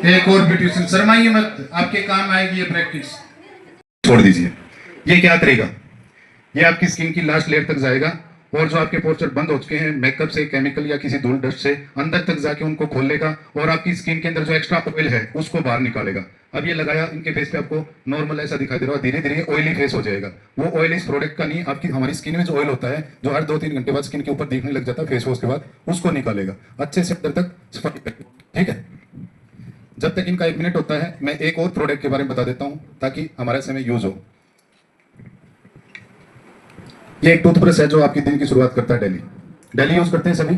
एक और ब्यूटिशियन, शर्माइए मत, आपके काम आएगी ये प्रैक्टिस। छोड़ दीजिए। ये क्या करेगा, ये आपकी स्किन की लास्ट लेयर तक जाएगा और जो आपके पोर्चर बंद हो चुके हैं मेकअप से, केमिकल या किसी धूल डस्ट से, अंदर तक जाके उनको खोल लेगा और आपकी स्किन के अंदर जो एक्स्ट्रा ऑयल है उसको बाहर निकालेगा। अब ये लगाया इनके फेस पे, आपको नॉर्मल ऐसा दिखाई दे रहा है, धीरे धीरे ऑयली फेस हो जाएगा। वो ऑयल इस प्रोडक्ट का नहीं, आपकी हमारी स्किन में जो ऑयल होता है जो हर 2-3 घंटे बाद स्किन के ऊपर दिखने लग जाता है फेस वॉश के बाद, उसको निकालेगा अच्छे से अंदर तक सफाई करके। ठीक है, जब तक इनका 1 मिनट होता है मैं एक और प्रोडक्ट के बारे में बता देता हूं ताकि हमारे समय यूज हो। ये एक टूथब्रश है जो आपकी दिन की शुरुआत करता है, डेली डेली यूज करते हैं सभी।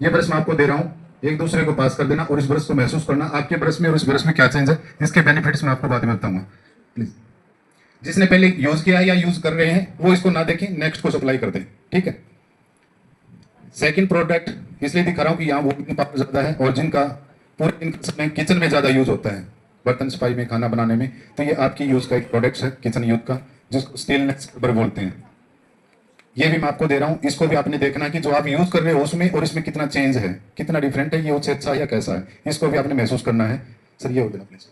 ये ब्रश मैं आपको दे रहा हूं, एक दूसरे को पास कर देना और इस ब्रश को महसूस करना आपके ब्रश में और इस ब्रश में क्या चेंज है, इसके बेनिफिट्स मैं आपको बाद में बताऊंगा। प्लीज जिसने पहले यूज किया है या यूज कर रहे हैं वो इसको ना देखें, नेक्स्ट को सप्लाई कर दें। ठीक है, सेकंड प्रोडक्ट इसलिए दिखा रहा हूं कि यहाँ वो पावर ज्यादा है और जिनका पूरे दिन के समय किचन में ज्यादा यूज होता है, बर्तन सफाई में, खाना बनाने में, तो ये आपकी यूज का एक प्रोडक्ट है किचन यूज का, जिसको स्टेनलेस स्क्रबर बोलते हैं। ये भी मैं आपको दे रहा हूं, इसको भी आपने देखना कि जो आप यूज कर रहे हो उसमें और इसमें कितना चेंज है, कितना डिफरेंट है, ये उससे अच्छा या कैसा है, इसको भी आपने महसूस करना है। सर ये हो देना प्लीज।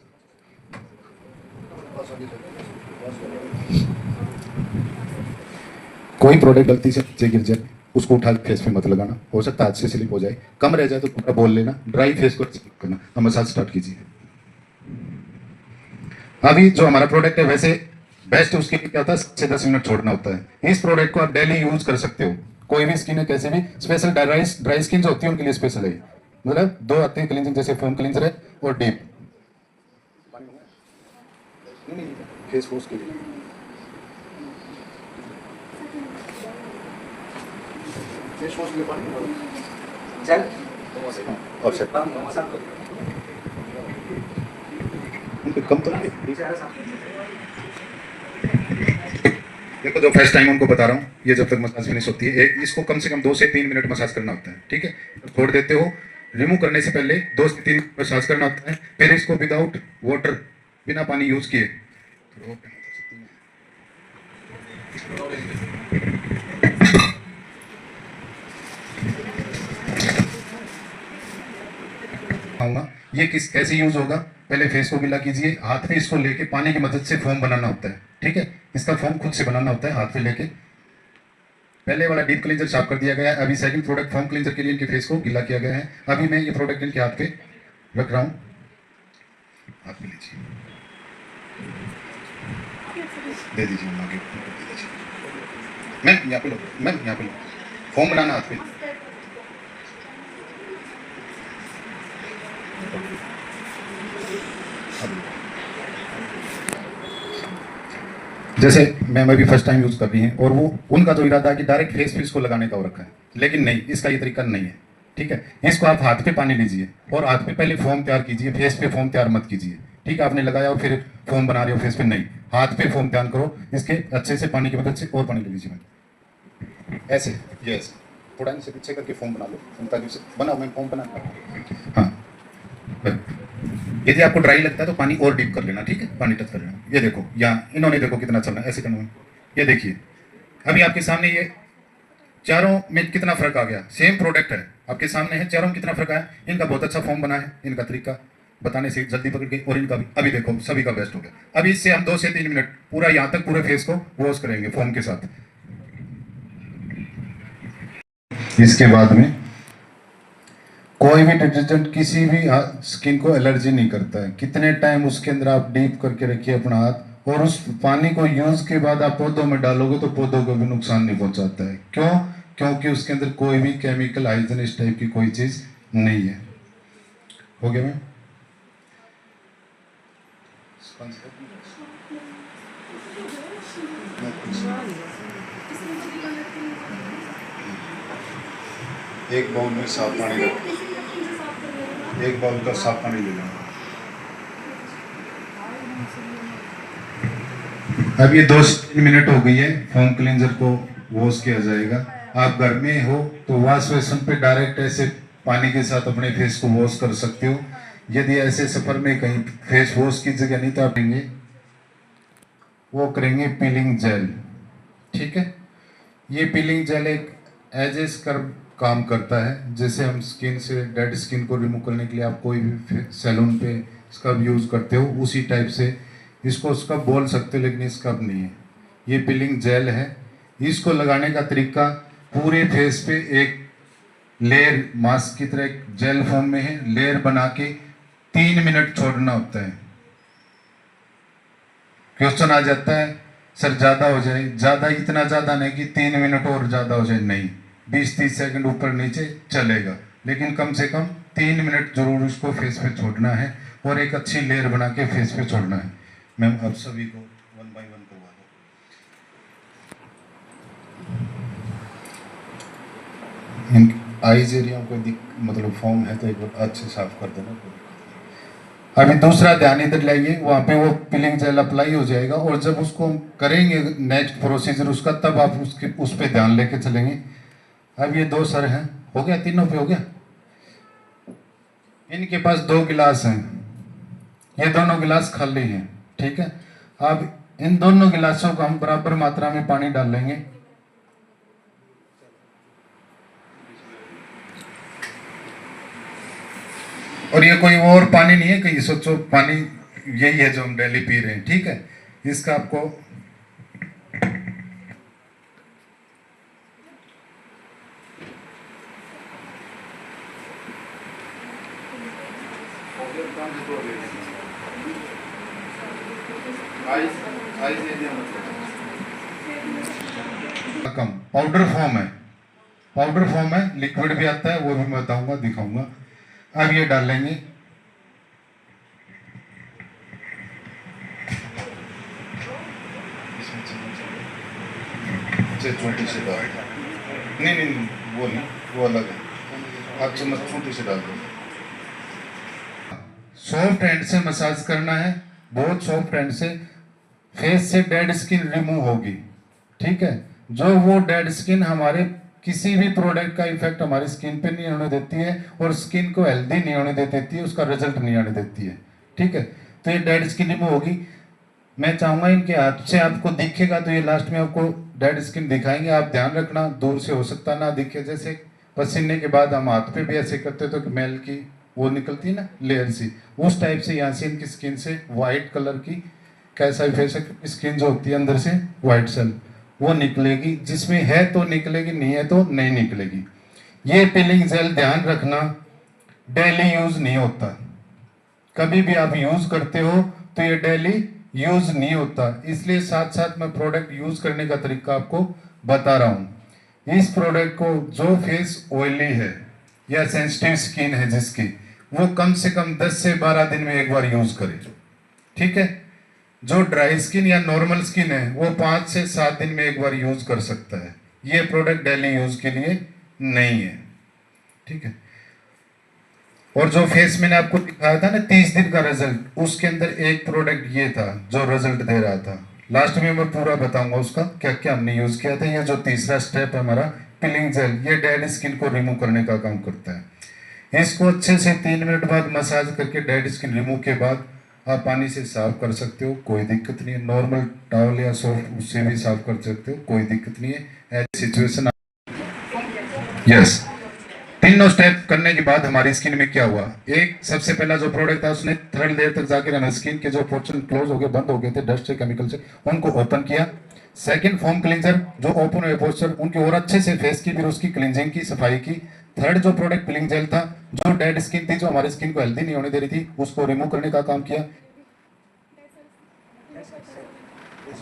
कोई प्रोडक्ट गलती से नीचे गिर जाए उसको उठा फेस पे मत लगाना, हो सकता है हाथ से स्लिप हो जाए, कम रह जाए तो थोड़ा बोल लेना, ड्राई फेस को करना। हम मसाज स्टार्ट कीजिए। अभी जो हमारा प्रोडक्ट है वैसे बेस्ट उसके लिए क्या होता है, 7 से 10 मिनट छोड़ना होता है। इस प्रोडक्ट को आप डेली यूज कर सकते हो, कोई भी स्किन है कैसे भी, स्पेशल ड्राई स्किन जो होती है उनके लिए स्पेशल है। मतलब 2 आते हैं क्लींजिंग, जैसे फोम क्लींजर है और डीप फेस वॉश के लिए। फेस वॉश के लिए पानी चल और सेट कम तो नहीं। देखो जो फर्स्ट टाइम उनको बता रहा हूँ, ये जब तक मसाज फिनिश होती है इसको कम से कम 2 से 3 मिनट मसाज करना होता है। ठीक है, छोड़ देते हो, रिमूव करने से पहले 2 से 3 मिनट मसाज करना होता है, फिर इसको विदाउट वाटर, बिना पानी यूज किए आऊंगा। ये किस कैसे यूज होगा, पहले फेस को गीला कीजिए, हाथ में इसको लेके पानी की मदद से फोम बनाना होता है। ठीक है, इसका फोम खुद से बनाना होता है हाथ में लेके। पहले वाला डीप क्लींजर साफ कर दिया गया है, अभी सेकंड प्रोडक्ट फोम क्लींजर के लिए इनके फेस को गीला किया गया है। अभी मैं ये प्रोडक्ट इनके हाथ पे रख रहा हूँ, हाथ में लीजिए, दे दीजिए, आगे दे दीजिए। मैम यहाँ पे लो, मैम यहाँ पे लो, फोम बनाना हाथ पे। जैसे मैम अभी फर्स्ट टाइम यूज कर रही हैं और वो उनका जो इरादा है कि डायरेक्ट फेस पे इसको लगाने का हो रखा है, लेकिन नहीं, इसका ये तरीका नहीं है। ठीक है, इसको आप हाथ पे पानी लीजिए और हाथ पे पहले फोम तैयार कीजिए, फेस पे फोम तैयार मत कीजिए। ठीक है, आपने लगाया और फिर फोम बना रहे हो फेस पे, नहीं, हाथ पे फोम तैयार करो, इसके अच्छे से पानी की मदद से और पानी ले लीजिए मैम, ऐसे यस, थोड़ा इनसे पीछे करके फोम बना लो, ताकि बनाओ मैम, फोम बना। हाँ, यदि आपको ड्राई लगता है तो पानी और डीप कर लेना। ठीक है, पानी टच कर लेना। ये देखो यहाँ इन्होंने देखो कितना चलना है, ऐसे करना है। ये देखिए अभी आपके सामने ये चारों में कितना फर्क आ गया, सेम प्रोडक्ट है आपके सामने है, चारों में कितना फर्क आया। इनका बहुत अच्छा फॉर्म बना है, इनका तरीका बताने से जल्दी पकड़ के, और इनका भी अभी देखो सभी का बेस्ट हो गया। अभी इससे हम 2 से 3 मिनट पूरा यहाँ तक पूरे फेस को वॉश करेंगे फोम के साथ। इसके बाद में कोई भी डिटर्जेंट किसी भी स्किन को एलर्जी नहीं करता है। कितने टाइम उसके अंदर आप डीप करके रखिए अपना हाथ, और उस पानी को यूज के बाद आप पौधों में डालोगे तो पौधों को भी नुकसान नहीं पहुंचाता है। क्यों? क्योंकि उसके अंदर कोई भी केमिकल, हाइजीन इस टाइप की कोई चीज नहीं है। हो गया मैम? एक बाउल में साफ पानी रख, एक बाउल का साफ पानी ले लेना। अब ये 2 से 3 मिनट हो गई है, फोम क्लींजर को वॉश किया जाएगा। आप घर में हो तो वॉश बेसिन पे डायरेक्ट ऐसे पानी के साथ अपने फेस को वॉश कर सकते हो। यदि ऐसे सफर में कहीं फेस वॉश की जगह नहीं तो आप वो करेंगे पीलिंग जेल। ठीक है, ये पीलिंग जेल एक एज ए स्क्रब काम करता है। जैसे हम स्किन से डेड स्किन को रिमूव करने के लिए आप कोई भी सैलून पे स्क्रब यूज़ करते हो उसी टाइप से इसको स्क्रब बोल सकते हो, लेकिन स्क्रब नहीं है, ये पीलिंग जेल है। इसको लगाने का तरीका पूरे फेस पे एक लेयर मास्क की तरह एक जेल फॉर्म में है, लेयर बना के 3 मिनट छोड़ना होता है। क्वेश्चन आ जाता है सर ज़्यादा हो जाए, ज़्यादा इतना ज़्यादा नहीं कि 3 मिनट और ज़्यादा हो जाए, नहीं, 20-30 सेकंड ऊपर नीचे चलेगा, लेकिन कम से कम 3 मिनट जरूर उसको फेस पे छोड़ना है और एक अच्छी लेयर बना के फेस पे छोड़ना है। मैम अब सभी को 1 बाय 1 करवा दो। इन आईज एरिया को मतलब फॉर्म है तो एक बार अच्छे साफ कर देना। अभी दूसरा ध्यान इधर लाइए, वहाँ पे वो पीलिंग जेल अप्लाई हो जाएगा और जब उसको करेंगे नेक्स्ट प्रोसीजर उसका, तब आप उसके उस पर ध्यान लेके चलेंगे। अब ये 2 सर हैं, हो गया, तीनों पे हो गया। इनके पास 2 गिलास हैं, ये दोनों गिलास खाली हैं, ठीक है। अब इन दोनों गिलासों को हम बराबर मात्रा में पानी डाल लेंगे। और ये कोई और पानी नहीं है, कहीं सोचो पानी यही है जो हम डेली पी रहे हैं, ठीक है। इसका आपको कम पाउडर फॉर्म है, पाउडर फॉर्म है, लिक्विड भी आता है, वो भी मैं बताऊंगा, दिखाऊंगा। अब ये डालेंगे, छोटी से डाल, नहीं वो नहीं, वो अलग है, आप चम्मच छोटी से डाल दो। सॉफ्ट हैंड से मसाज करना है, बहुत सॉफ्ट हैंड से, फेस से डेड स्किन रिमूव होगी, ठीक है। जो वो डेड स्किन हमारे किसी भी प्रोडक्ट का इफेक्ट हमारी स्किन पे नहीं होने देती है और स्किन को हेल्दी नहीं होने देती है, उसका रिजल्ट नहीं आने देती है, ठीक है। तो ये डेड स्किन रिमूव होगी। मैं चाहूंगा इनके हाथ से आपको दिखेगा तो ये लास्ट में आपको डेड स्किन दिखाएंगे, आप ध्यान रखना, दूर से हो सकता ना दिखे। जैसे पसीने के बाद हम हाथ पे भी ऐसे करते तो मैल की वो निकलती है ना लेयर सी, उस टाइप से यहाँ से इनकी स्किन से व्हाइट कलर की कैसा फेस स्किन जो होती है अंदर से व्हाइट सेल वो निकलेगी, जिसमें है तो निकलेगी, नहीं है तो नहीं निकलेगी। ये पीलिंग जेल ध्यान रखना डेली यूज नहीं होता, कभी भी आप यूज करते हो तो ये डेली यूज नहीं होता, इसलिए साथ साथ मैं प्रोडक्ट यूज करने का तरीका आपको बता रहा हूं। इस प्रोडक्ट को जो फेस ऑयली है या सेंसिटिव स्किन है जिसकी, वो कम से कम 10 से 12 दिन में एक बार यूज करे, ठीक है। जो ड्राई स्किन या नॉर्मल स्किन है वो 5 से 7 दिन में एक बार यूज कर सकता है। ये प्रोडक्ट डेली यूज के लिए नहीं है, ठीक है। और जो फेस मैंने आपको दिखाया था ना 30 दिन का रिजल्ट, उसके अंदर एक प्रोडक्ट ये था जो रिजल्ट दे रहा था। लास्ट में मैं पूरा बताऊंगा उसका क्या क्या हमने यूज किया था। ये जो तीसरा स्टेप है हमारा पीलिंग जेल, ये डेड स्किन को रिमूव करने का काम करता है। इसको अच्छे से 3 मिनट बाद मसाज करके डेड स्किन रिमूव के बाद आप पानी से साफ कर सकते हो, कोई दिक्कत नहीं है। नॉर्मल टॉवल या सॉफ्ट उससे भी साफ कर सकते हो, कोई दिक्कत नहीं है। ऐसी सिचुएशन यस। तीनों स्टेप करने के बाद हमारी स्किन में क्या हुआ, एक सबसे पहला जो प्रोडक्ट था उसने थर्ड लेयर तक जाकर हमारी स्किन के जो पोर्शन क्लोज हो गए, बंद हो गए थे डस्ट से, केमिकल से, उनको ओपन किया। सेकंड फोम क्लींजर, जो ओपन हुए पोर्शन उनकी और अच्छे से फेस की फिर उसकी क्लींजिंग की, सफाई की। थर्ड जो प्रोडक्ट पीलिंग जेल था, जो डेड स्किन थी, जो हमारी स्किन को हेल्दी नहीं होने दे रही थी, उसको रिमूव करने का काम किया।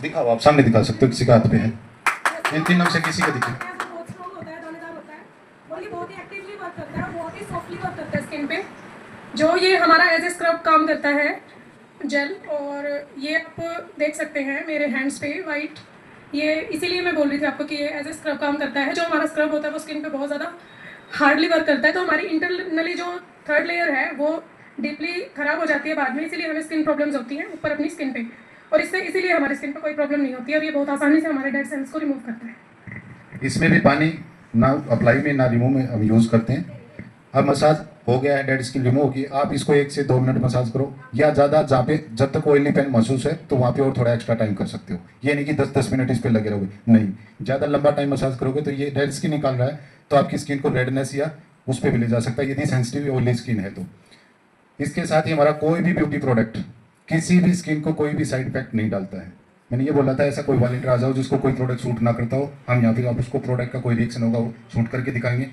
दिखाओ, आप सामने दिखा सकते हो, किसी का हाथ पे है, इन तीनों से किसी का दिखे। स्किन पे जो ये हमारा एज ए स्क्रब काम करता है जेल, और ये आप देख सकते हैं मेरे हैंड्स पे वाइट, ये इसीलिए मैं बोल रही थी आपको कि ये एज ए स्क्रब काम करता है। जो हमारा स्क्रब होता है वो स्किन पे बहुत ज़्यादा हार्डली वर्क करता है, तो हमारी इंटरनली जो थर्ड लेयर है वो डीपली ख़राब हो जाती है बाद में, इसीलिए हमें स्किन प्रॉब्लम्स होती हैं ऊपर अपनी स्किन पे, और इससे इसीलिए हमारी स्किन पे कोई प्रॉब्लम नहीं होती है, और ये बहुत आसानी से हमारे डेड सेल्स को रिमूव करता है। इसमें भी पानी ना अप्लाई में ना रिमूव में हम यूज़ करते हैं। अब मसाज हो गया है, डेड स्किन रिमूव होगी, आप इसको 1 से 2 मिनट मसाज करो, या ज़्यादा जहाँ पे जब तक ऑयली पेन महसूस है तो वहाँ पे और थोड़ा एक्स्ट्रा टाइम कर सकते हो। ये नहीं कि 10-10 मिनट इस पे लगे रहोगे, नहीं, ज़्यादा लंबा टाइम मसाज करोगे तो ये डेड स्किन निकाल रहा है तो आपकी स्किन को रेडनेस या उस पर भी ले जा सकता है, यदि सेंसिटिव ऑयली स्किन है तो। इसके साथ ही हमारा कोई भी ब्यूटी प्रोडक्ट किसी भी स्किन को कोई भी साइड इफेक्ट नहीं डालता है। मैंने ये बोला था ऐसा कोई वॉलंटियर आ जाओ जिसको कोई प्रोडक्ट सूट ना करता हो, हम यहाँ पे आप उसको प्रोडक्ट का कोई रिएक्शन होगा वो शूट करके दिखाएंगे।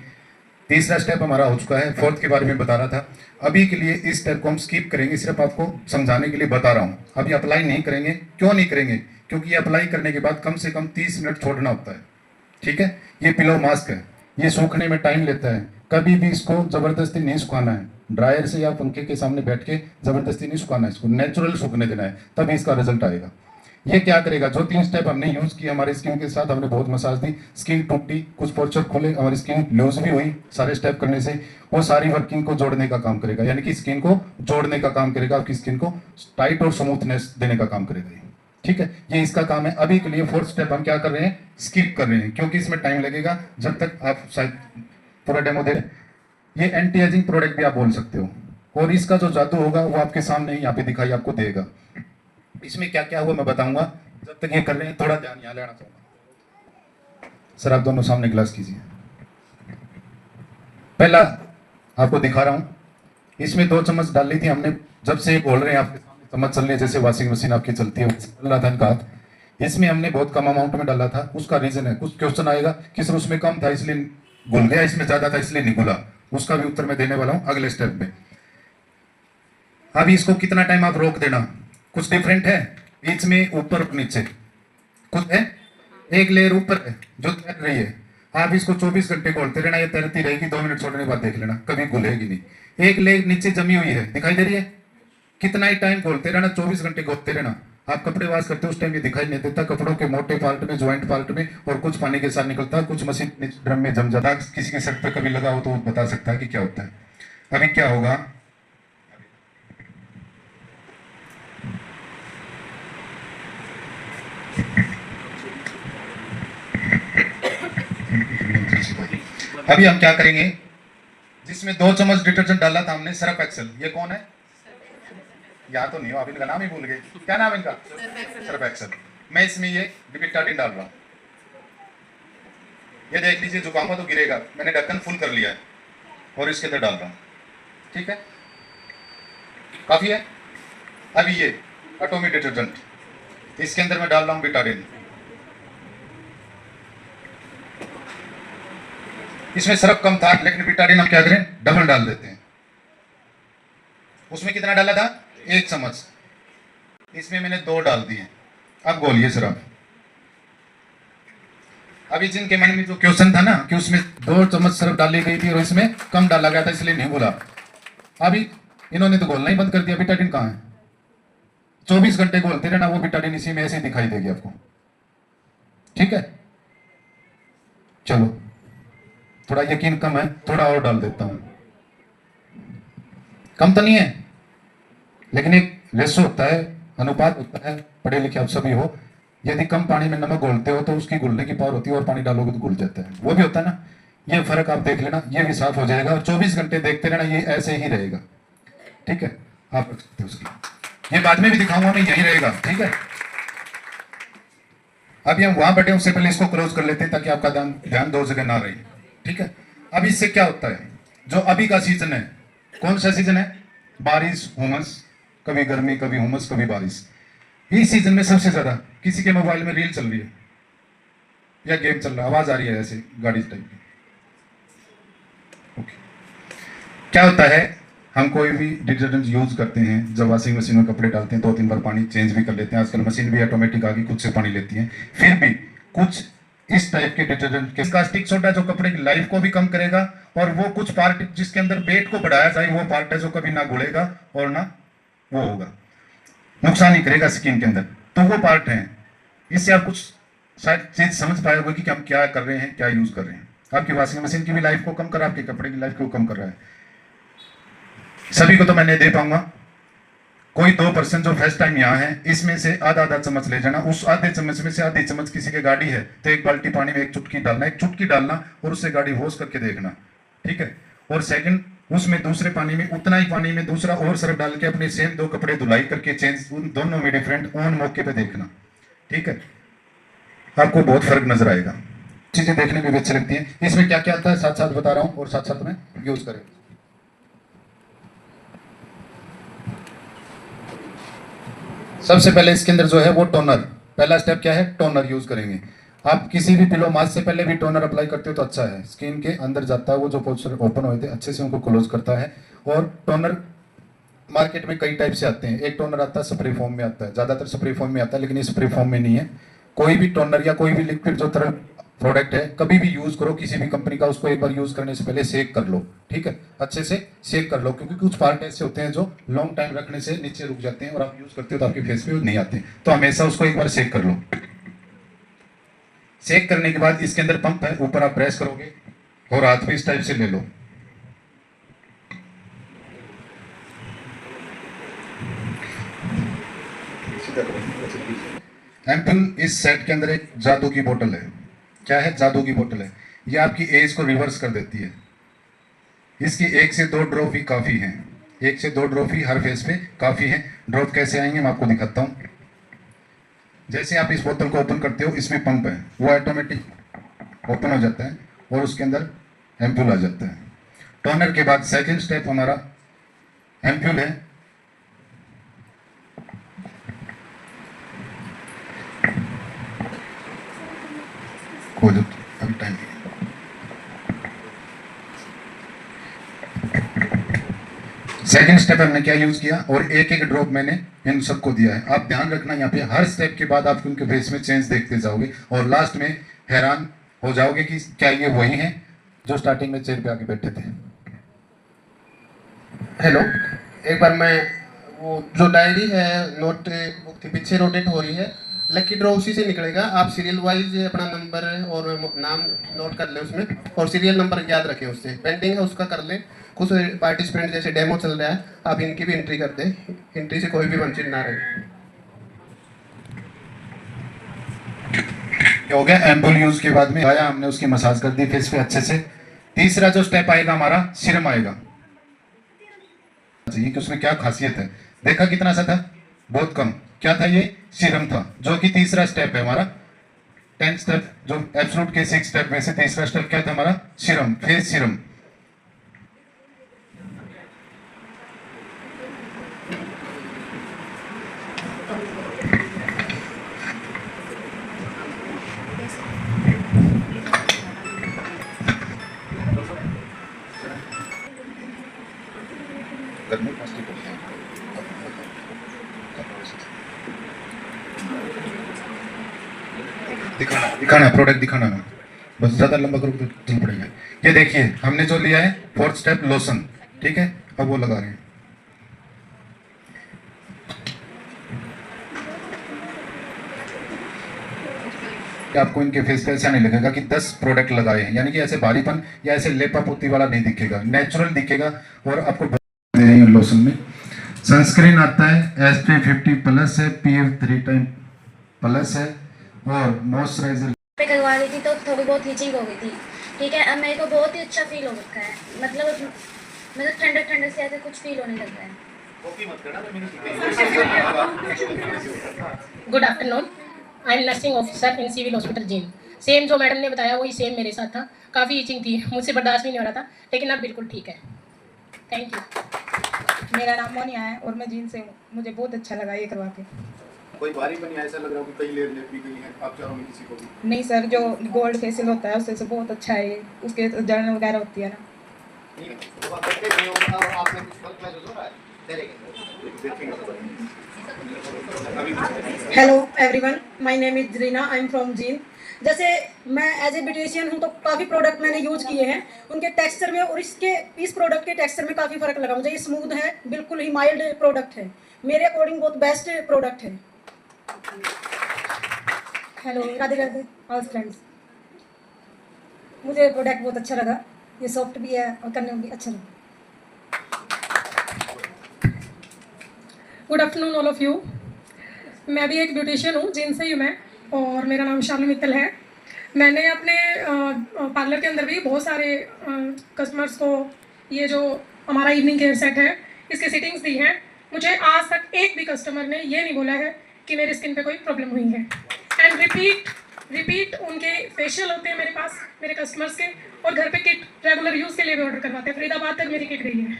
तीसरा स्टेप हमारा हो चुका है, फोर्थ के बारे में बता रहा था। अभी के लिए इस स्टेप को हम स्किप करेंगे, सिर्फ आपको समझाने के लिए बता रहा हूँ। अभी अप्लाई नहीं करेंगे। क्यों नहीं करेंगे? क्योंकि ये अप्लाई करने के बाद कम से कम 30 मिनट छोड़ना होता है। ठीक है, ये पिलो मास्क है, ये सूखने में टाइम लेता है। कभी भी इसको जबरदस्ती नहीं सुखाना है, ड्रायर से या पंखे के सामने बैठ के जबरदस्ती नहीं सुखाना है, इसको नेचुरल सूखने देना है, तभी इसका रिजल्ट आएगा। ये क्या करेगा, जो 3 स्टेप हमने यूज किए हमारे स्किन के साथ, हमने बहुत मसाज दी, स्किन टूटी, कुछ पोर्चर खोले, हमारी स्किन लूज भी हुई सारे स्टेप करने से। वो सारी वर्किंग को जोड़ने का काम करेगा, यानी कि स्किन को जोड़ने का काम करेगा, आपकी स्किन को टाइट और स्मूथनेस देने का काम करेगा। ठीक है, ये इसका काम है। अभी के लिए फोर्थ स्टेप हम क्या कर रहे हैं, स्किप कर रहे हैं, क्योंकि इसमें टाइम लगेगा। जब तक आप शायद पूरा डेमो दे। ये एंटी एजिंग प्रोडक्ट भी आप बोल सकते हो, और इसका जो जादू होगा वो आपके सामने ही यहाँ पे दिखाई आपको देगा। इसमें क्या क्या हुआ मैं बताऊंगा। जब तक ये कर रहे हैं थोड़ा ध्यान यहाँ लेना चाहूंगा। सर आप दोनों सामने ग्लास कीजिए। पहला आपको दिखा रहा हूं, इसमें 2 चम्मच डाल ली थी हमने। जब से बोल रहे हैं आपके सामने चम्मच चल रही है, जैसे वॉशिंग मशीन आपकी चलती है, चल रहा था इनका हाथ। इसमें हमने बहुत कम अमाउंट में डाला था। उसका रीजन है, कुछ क्वेश्चन आएगा कि सर उसमें कम था इसलिए घुल गया, इसमें ज्यादा था इसलिए नहीं घुला। उसका भी उत्तर मैं देने वाला हूं अगले स्टेप में। अभी इसको कितना टाइम आप रोक देना, कुछ डिफरेंट है बीच में, ऊपर नीचे कुछ है। एक लेयर ऊपर है जो तैर रही है, आप इसको 24 घंटे खोलते रहना, ये तैरती रहेगी। 2 मिनट छोड़ने के बाद देख लेना, कभी घुलेगी नहीं। एक लेयर नीचे जमी हुई है, दिखाई दे रही है। कितना ही टाइम खोलते रहना, 24 घंटे खोलते रहना। आप कपड़े वॉश करते हो उस टाइम ये दिखाई नहीं देता, कपड़ों के मोटे पार्ट में, ज्वाइंट पार्ट में, और कुछ पानी के साथ निकलता है, कुछ मशीन ड्रम में जम जाता है। किसी के सर पे कभी लगा हो तो वो बता सकता है कि क्या होता है। अभी क्या होगा, अभी हम क्या करेंगे, जिसमें 2 चम्मच डिटर्जेंट डाला था हमने, सर्फ एक्सेल। ये कौन है? या तो नहीं हो, आप इनका नाम ही भूल गए। क्या नाम है इनका? Surf Excel. मैं इसमें ये डिबिटाडिन डाल रहा हूं। ये देख लीजिए, जुकाम हो तो गिरेगा। मैंने ढक्कन फुल कर लिया है और इसके अंदर डाल रहा हूं। ठीक है, काफी है। अभी ये एटॉमिक डिटर्जेंट, इसके अंदर मैं डाल रहा हूं बिटाडिन। इसमें सरफ कम था, लेकिन बिटाडिन हम क्या करें, डबल डाल देते हैं। उसमें कितना डाला था? 1 चम्मच। इसमें मैंने 2 डाल दिए। अब घोलिए सरफ। अभी जिनके मन में जो क्वेश्चन था ना कि उसमें 2 चम्मच सरफ डाली गई थी और इसमें कम डाला गया था इसलिए नहीं बोला, अभी इन्होंने तो घोलना ही बंद कर दिया। बिटाडिन कहाँ है? 24 घंटे घोलते रहना, वो बिटाडिन इसी में ऐसे दिखाई देगी आपको। ठीक है, चलो थोड़ा यकीन कम है, थोड़ा और डाल देता हूं। कम तो नहीं है, लेकिन एक रेशो होता है, अनुपात होता है, पढ़े लिखे आप सभी हो। यदि कम पानी में नमक घोलते हो तो उसकी घुलने की पावर होती है, और पानी डालोगे तो घुल जाता है, वो भी होता है ना। ये फर्क आप देख लेना, ये भी साफ हो जाएगा। और 24 घंटे देखते रहना, ये ऐसे ही रहेगा। ठीक है, आप रख सकते हो उसकी, ये बाद में भी दिखाऊंगा मैं, यही रहेगा। ठीक है, अभी हम वहां बैठे, उससे पहले इसको क्लोज कर लेते हैं ताकि आपका ध्यान 2 जगह ना रहे। ठीक है, अब इससे क्या होता है, जो अभी का सीजन है, कौन सा सीजन है? बारिश, हुमस, कभी गर्मी, कभी हुमस, कभी बारिश। इस सीजन में सबसे ज्यादा किसी के मोबाइल में रील चल रही है या गेम चल रहा है, आवाज आ रही है ऐसे गाड़ी टाइप की। ओके, क्या होता है, हम कोई भी डिटर्जेंट यूज करते हैं, जब वॉशिंग मशीन में कपड़े डालते हैं 2-3 बार पानी चेंज भी कर लेते हैं। आजकल मशीन भी ऑटोमेटिक आ गई, खुद से पानी लेती है। फिर भी कुछ इस टाइप के डिटर्जेंट के कास्टिक सोडा जो कपड़े की लाइफ को भी कम करेगा, और वो कुछ पार्ट जिसके अंदर वेट को बढ़ाया जाए, वो पार्ट है जो कभी ना घुलेगा और ना वो होगा, नुकसान ही करेगा स्किन के अंदर। तो वो पार्ट है। इससे आप कुछ शायद चीज समझ पाए होगा कि हम क्या कर रहे हैं, क्या यूज कर रहे हैं। आपकी वॉशिंग मशीन की भी लाइफ को कम कर रहा है, आपके कपड़े की लाइफ को कम कर रहा है। सभी को तो मैं नहीं दे पाऊंगा, कोई 2% जो फर्स्ट टाइम यहाँ है, इसमें से आधा चम्मच ले जाना। उस आधे चम्मच में से आधी चम्मच किसी की गाड़ी है तो 1 बाल्टी पानी में 1 चुटकी डालना, 1 चुटकी डालना, और उससे गाड़ी वॉश करके देखना। ठीक है, और सेकंड, उसमें दूसरे पानी में, उतना ही पानी में दूसरा और सर्फ डाल के अपने सेम 2 कपड़े धुलाई करके चेंज, उन दोनों में डिफरेंट ऑन मौके पे देखना। ठीक है, आपको बहुत फर्क नजर आएगा। चीजें देखने में भी अच्छी लगती है। इसमें क्या क्या आता है साथ साथ बता रहा हूँ, और साथ साथ में यूज करें। सबसे पहले इसके अंदर जो है वो टोनर, पहला स्टेप क्या है, टोनर यूज करेंगे। आप किसी भी पिलो मास्क से पहले भी टोनर अप्लाई करते हो तो अच्छा है, स्किन के अंदर जाता है, वो जो पोर्शन ओपन हुए थे अच्छे से उनको क्लोज करता है। और टोनर मार्केट में कई टाइप से आते हैं, एक टोनर आता है स्प्रे फॉर्म में आता है, ज्यादातर स्प्रे फॉर्म में आता है, लेकिन ये स्प्रे फॉर्म में नहीं है। कोई भी टोनर या कोई भी लिक्विड जो तरह प्रोडक्ट है कभी भी यूज करो किसी भी कंपनी का, उसको एक बार यूज करने से पहले सेक कर लो, ठीक है, अच्छे से सेक कर लो, क्योंकि कुछ पार्ट ऐसे होते हैं जो लॉन्ग टाइम रखने से नीचे रुक जाते हैं और आप यूज करते हो तो आपके फेस पे नहीं आते, तो हमेशा उसको एक बार सेक कर लो। सेक करने के बाद इसके अंदर पंप है, ऊपर आप प्रेस करोगे और हाथ भी इस टाइप से ले लो। एम्पुल इस सेट के अंदर एक जादू की बोतल है। क्या है, जादू की बोतल है, ये आपकी एज को रिवर्स कर देती है। इसकी 1 से 2 ड्रॉप ही काफ़ी हैं, 1 से 2 ड्रॉप ही हर फेस पे काफ़ी है। ड्रॉप कैसे आएंगे मैं आपको दिखाता हूँ। जैसे आप इस बोतल को ओपन करते हो, इसमें पंप है, वो ऑटोमेटिक ओपन हो जाता है और उसके अंदर एम्पुल आ जाता है। टोनर के बाद सेकेंड स्टेप हमारा एम्पुल है। अभी टाइम सेकेंड स्टेप हमने क्या यूज किया और एक एक ड्रॉप मैंने इन सबको दिया है। आप ध्यान रखना, यहाँ पे हर स्टेप के बाद आप उनके फेस में चेंज देखते जाओगे और लास्ट में हैरान हो जाओगे कि क्या ये वही हैं जो स्टार्टिंग में चेयर पे आके बैठे थे। हेलो, एक बार मैं वो जो डायरी है नोट बुक थी पीछे रोटेट हो रही है, लकी ड्रॉ उसी से निकलेगा। आप सीरियल वाइज अपना नंबर और नाम नोट कर लें उसमें, और सीरियल नंबर याद रखें, उससे पेंडिंग है उसका कर लें। कुछ पार्टिसिपेंट जैसे डेमो चल रहा है, आप इनकी भी एंट्री कर दें, एंट्री से कोई भी वंचित ना रहे। हो गया, एम्पुल यूज के बाद में आया, हमने उसकी मसाज कर दी फेस पे अच्छे से। तीसरा जो स्टेप आएगा हमारा सीरम आएगा। कि उसमें क्या खासियत है, देखा कितना सा था, बहुत कम, क्या था ये, सीरम था, जो कि तीसरा स्टेप है हमारा। 10 स्टेप जो एब्सोल्यूट के 6 स्टेप में से तीसरा स्टेप क्या था हमारा, सीरम, फेस सीरम। दिखाना प्रोडक्ट दिखाना ना, बस ज्यादा लंबा करो तो चल पड़ेगा। ये देखिए हमने जो लिया है 4th स्टेप लोशन, ठीक है, अब वो लगा रहे हैं। आपको इनके फेस पे ऐसा नहीं लगेगा कि 10 प्रोडक्ट लगाए हैं, यानी कि ऐसे भारीपन या ऐसे लेपा पोती वाला नहीं दिखेगा, नेचुरल दिखेगा। और आपको दे रही है लोशन में सनस्क्रीन आता है, SPF50 प्लस है, PF 3 टाइम प्लस है, और मॉइस्चराइजर पे करवा रही थी तो थोड़ी बहुत हीचिंग हो गई थी, ठीक है। अब मेरे को बहुत ही अच्छा फील हो रखा है, मतलब ठंडक ठंडक से ऐसे कुछ फील होने लग रहा है। Good afternoon, I am nursing officer in civil hospital Jind. Same जो मैडम ने बताया वही सेम मेरे साथ था, काफ़ी ईचिंग थी, मुझसे बर्दाश्त भी नहीं हो रहा था, लेकिन अब बिल्कुल ठीक है। Thank you. मेरा नाम मोनिया है और मैं जीन से हूँ, मुझे बहुत अच्छा लगा ये करवा के। कोई भारी बनी ऐसा लग रहा हो कि कई लेयर भी गई है, आप चाहोगे किसी को भी? नहीं सर, जो गोल्ड फेशियल होता है उससे बहुत अच्छा है ये, उसके जलन वगैरह होती है ना। Hello everyone, my name is Reena, I am from gene. जैसे मैं एज ए ब्यूटिशियन हूँ तो काफ़ी प्रोडक्ट मैंने यूज किए हैं, उनके टेक्सचर में और इस प्रोडक्ट के टेक्सचर में काफ़ी फ़र्क लगा मुझे। ये स्मूथ है, बिल्कुल ही माइल्ड प्रोडक्ट है, मेरे अकॉर्डिंग बहुत बेस्ट प्रोडक्ट है। Hello, Radhe Radhe all friends. मुझे प्रोडक्ट बहुत अच्छा लगा, ये सॉफ्ट भी है और करने में भी अच्छा लगा। Good afternoon all of you. मैं भी एक ब्यूटिशियन हूँ, जींद से ही मैं, और मेरा नाम शालू मित्तल है। मैंने अपने पार्लर के अंदर भी बहुत सारे कस्टमर्स को ये जो हमारा इवनिंग केयर सेट है इसके सिटिंग्स दी हैं। मुझे आज तक एक भी कस्टमर ने ये नहीं बोला है कि मेरी स्किन पे कोई प्रॉब्लम हुई है। एंड रिपीट उनके फेशियल होते हैं मेरे पास, मेरे कस्टमर्स के, और घर पे किट रेगुलर यूज़ के लिए भी ऑर्डर करवाते हैं। फरीदाबाद तक मेरी किट गई है,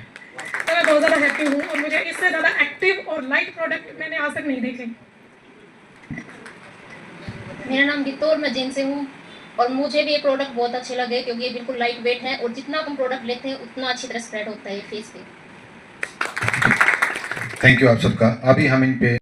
तो मैं बहुत ज़्यादा हैप्पी हूँ। और मुझे इससे ज़्यादा एक्टिव और लाइट प्रोडक्ट मैंने आज तक नहीं देखे। मेरा नाम गीतू और मैं जीन से हूँ और मुझे भी ये प्रोडक्ट बहुत अच्छे लगे क्योंकि ये बिल्कुल लाइट वेट है और जितना हम प्रोडक्ट लेते हैं उतना अच्छी तरह स्प्रेड होता है फेस पे। थैंक यू आप सबका। अभी हम इन पे